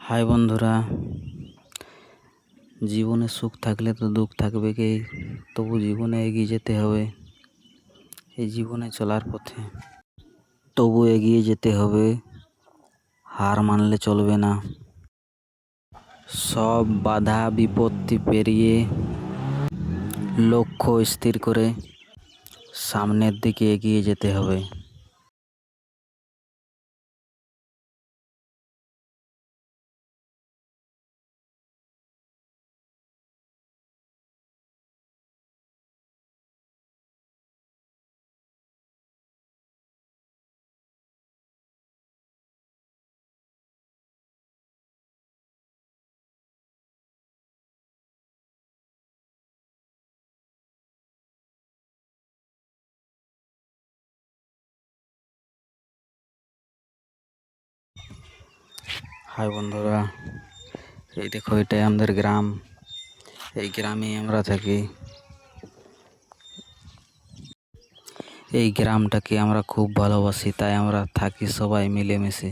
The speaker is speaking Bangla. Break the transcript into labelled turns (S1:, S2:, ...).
S1: হাই বন্ধুরা, জীবনে সুখ থাকলে তো দুঃখ থাকবে কি, তবু জীবনে এগিয়ে যেতে হবে। এই জীবনে চলার পথে তবু এগিয়ে যেতে হবে, হার মানলে চলবে না। সব বাধা বিপত্তি পেরিয়ে লক্ষ্য স্থির করে সামনের দিকে এগিয়ে যেতে হবে। হাই বন্ধুরা, এই দেখো, এটাই আমাদের গ্রাম। এই গ্রামেই আমরা থাকি। এই গ্রামটাকে আমরা খুব ভালোবাসি, তাই আমরা থাকি সবাই মিলেমিশে।